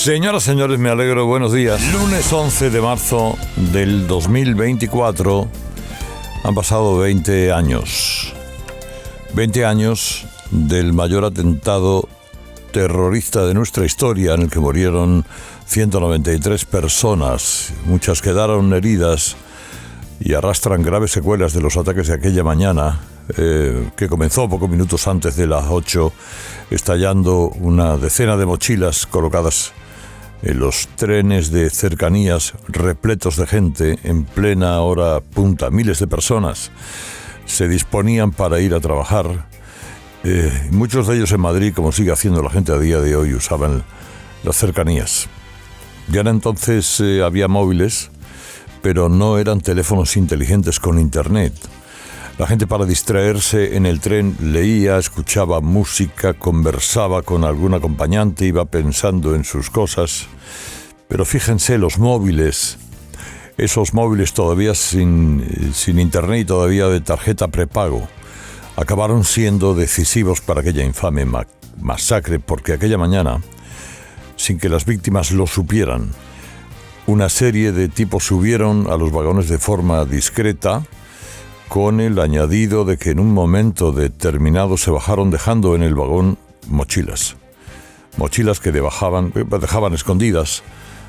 Señoras, señores, me alegro, buenos días. Lunes 11 de marzo del 2024, han pasado 20 años. 20 años del mayor atentado terrorista de nuestra historia, en el que murieron 193 personas. Muchas quedaron heridas y arrastran graves secuelas de los ataques de aquella mañana, que comenzó pocos minutos antes de las 8, estallando una decena de mochilas colocadas en los trenes de cercanías repletos de gente en plena hora punta. Miles de personas se disponían para ir a trabajar. Muchos de ellos en Madrid, como sigue haciendo la gente a día de hoy, usaban las cercanías. Ya entonces había móviles, pero no eran teléfonos inteligentes con internet. La gente, para distraerse en el tren, leía, escuchaba música, conversaba con algún acompañante, iba pensando en sus cosas. Pero fíjense, los móviles, esos móviles todavía sin internet y todavía de tarjeta prepago, acabaron siendo decisivos para aquella infame masacre, porque aquella mañana, sin que las víctimas lo supieran, una serie de tipos subieron a los vagones de forma discreta, con el añadido de que en un momento determinado se bajaron dejando en el vagón mochilas. Mochilas que dejaban escondidas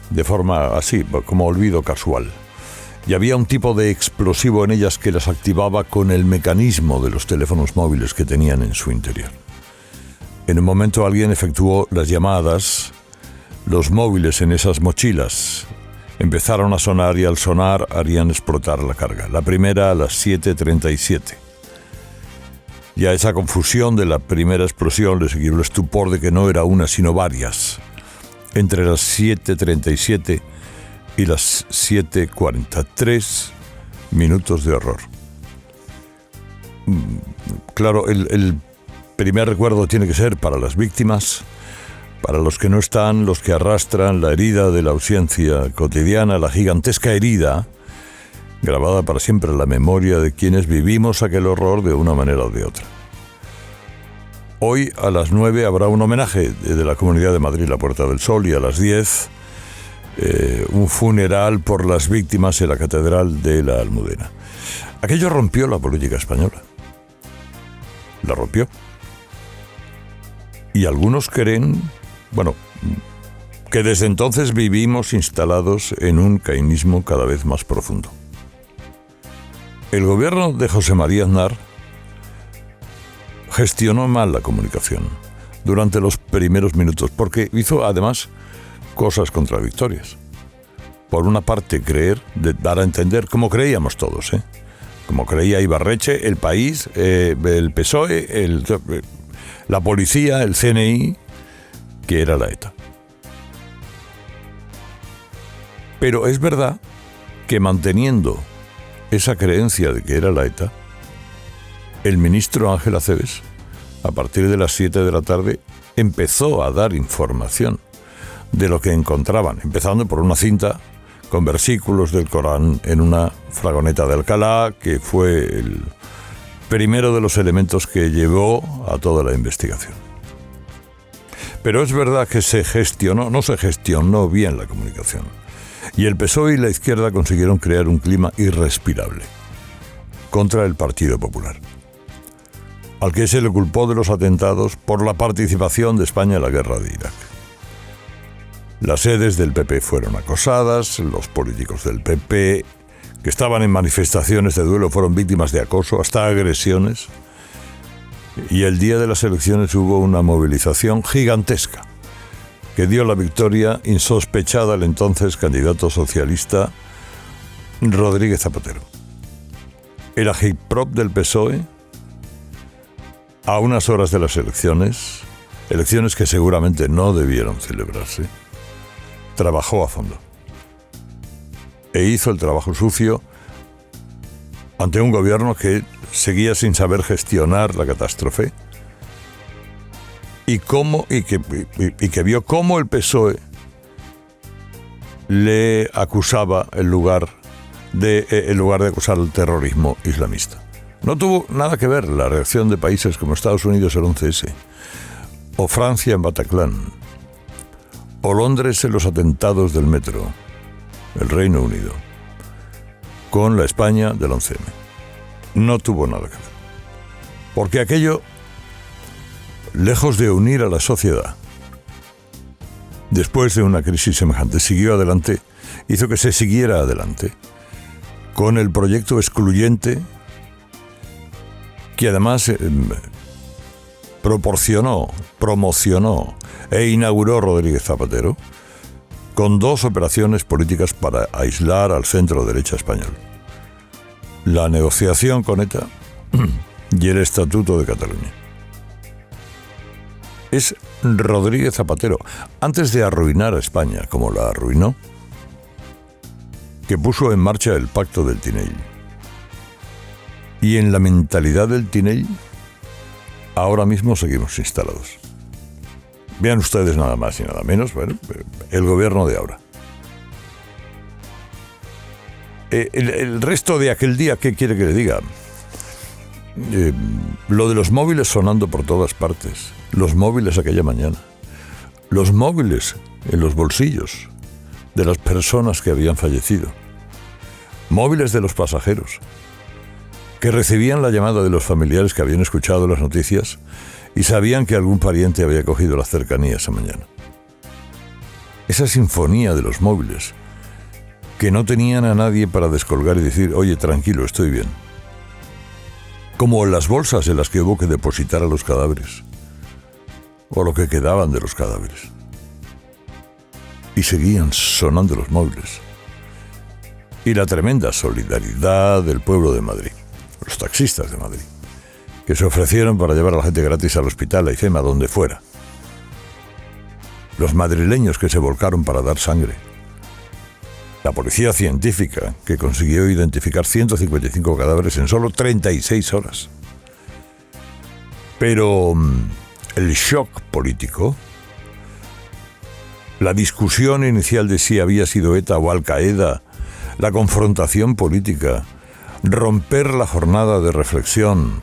de forma así, como olvido casual. Y había un tipo de explosivo en ellas que las activaba con el mecanismo de los teléfonos móviles que tenían en su interior. En un momento alguien efectuó las llamadas. Los móviles en esas mochilas empezaron a sonar y al sonar harían explotar la carga. La primera a las 7:37. Y a esa confusión de la primera explosión le siguió el estupor de que no era una sino varias. Entre las 7:37 y las 7:43 minutos de horror. Claro, el primer recuerdo tiene que ser para las víctimas, para los que no están, los que arrastran la herida de la ausencia cotidiana, la gigantesca herida, grabada para siempre en la memoria de quienes vivimos aquel horror de una manera o de otra. Hoy a las 9 habrá un homenaje de la Comunidad de Madrid, la Puerta del Sol, y a las 10 un funeral por las víctimas en la Catedral de la Almudena. Aquello rompió la política española. La rompió. Y algunos creen, que desde entonces vivimos instalados en un caínismo cada vez más profundo. El gobierno de José María Aznar gestionó mal la comunicación durante los primeros minutos, porque hizo además cosas contradictorias. Por una parte, dar a entender, como creíamos todos, como creía Ibarretxe, El País, el PSOE, la policía, el CNI, que era la ETA. Pero es verdad que, manteniendo esa creencia de que era la ETA, el ministro Ángel Acebes, a partir de las 7 de la tarde, empezó a dar información de lo que encontraban, empezando por una cinta con versículos del Corán en una fragoneta de Alcalá, que fue el primero de los elementos que llevó a toda la investigación. Pero es verdad que no se gestionó bien la comunicación. Y el PSOE y la izquierda consiguieron crear un clima irrespirable contra el Partido Popular, al que se le culpó de los atentados por la participación de España en la guerra de Irak. Las sedes del PP fueron acosadas, los políticos del PP que estaban en manifestaciones de duelo fueron víctimas de acoso, hasta agresiones. Y el día de las elecciones hubo una movilización gigantesca que dio la victoria insospechada al entonces candidato socialista Rodríguez Zapatero. El agitprop del PSOE, a unas horas de las elecciones que seguramente no debieron celebrarse, trabajó a fondo e hizo el trabajo sucio ante un gobierno que seguía sin saber gestionar la catástrofe y que vio cómo el PSOE le acusaba en lugar de acusar el terrorismo islamista. No tuvo nada que ver la reacción de países como Estados Unidos el 11S, o Francia en Bataclan, o Londres en los atentados del metro, el Reino Unido, con la España del 11M. No tuvo nada que ver. Porque aquello, lejos de unir a la sociedad, después de una crisis semejante, siguió adelante, hizo que se siguiera adelante, con el proyecto excluyente que además promocionó e inauguró Rodríguez Zapatero, con 2 operaciones políticas para aislar al centro-derecha español: la negociación con ETA y el Estatuto de Cataluña. Es Rodríguez Zapatero, antes de arruinar a España como la arruinó, que puso en marcha el Pacto del Tinell. Y en la mentalidad del Tinell, ahora mismo seguimos instalados. Vean ustedes nada más y nada menos, bueno, el gobierno de ahora. El resto de aquel día, ¿qué quiere que le diga? Lo de los móviles sonando por todas partes, los móviles aquella mañana, los móviles en los bolsillos de las personas que habían fallecido, móviles de los pasajeros que recibían la llamada de los familiares que habían escuchado las noticias y sabían que algún pariente había cogido la cercanía esa mañana. Esa sinfonía de los móviles que no tenían a nadie para descolgar y decir: oye, tranquilo, estoy bien. Como las bolsas en las que hubo que depositar a los cadáveres, o lo que quedaban de los cadáveres. Y seguían sonando los móviles. Y la tremenda solidaridad del pueblo de Madrid, los taxistas de Madrid, que se ofrecieron para llevar a la gente gratis al hospital, a IFEMA, donde fuera. Los madrileños que se volcaron para dar sangre. La policía científica, que consiguió identificar 155 cadáveres en solo 36 horas. Pero el shock político, la discusión inicial de si había sido ETA o Al-Qaeda, la confrontación política, romper la jornada de reflexión,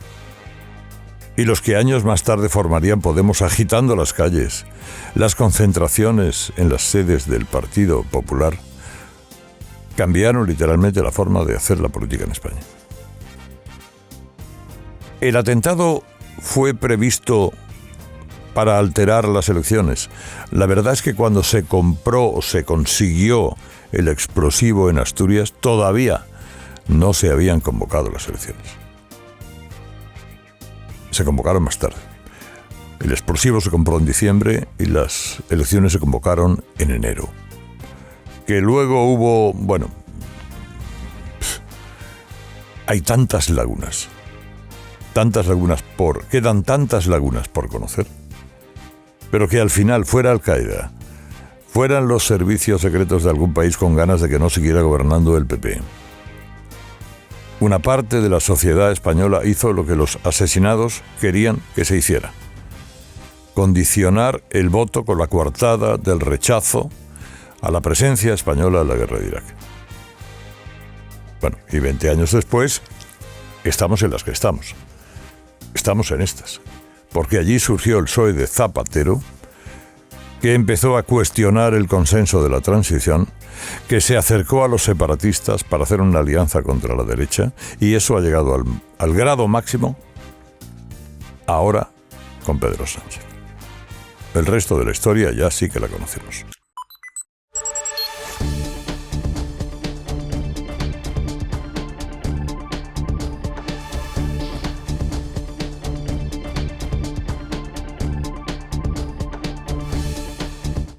y los que años más tarde formarían Podemos agitando las calles, las concentraciones en las sedes del Partido Popular, cambiaron literalmente la forma de hacer la política en España. El atentado fue previsto para alterar las elecciones. La verdad es que cuando se compró o se consiguió el explosivo en Asturias, todavía no se habían convocado las elecciones. Se convocaron más tarde. El explosivo se compró en diciembre y las elecciones se convocaron en enero. Que luego hubo, hay tantas lagunas quedan tantas lagunas por conocer, pero que al final fuera Al-Qaeda, fueran los servicios secretos de algún país con ganas de que no siguiera gobernando el PP. Una parte de la sociedad española hizo lo que los asesinados querían que se hiciera: condicionar el voto con la coartada del rechazo a la presencia española en la guerra de Irak. Bueno, y 20 años después, estamos en las que estamos. Estamos en estas. Porque allí surgió el PSOE de Zapatero, que empezó a cuestionar el consenso de la transición, que se acercó a los separatistas para hacer una alianza contra la derecha, y eso ha llegado al grado máximo ahora con Pedro Sánchez. El resto de la historia ya sí que la conocemos.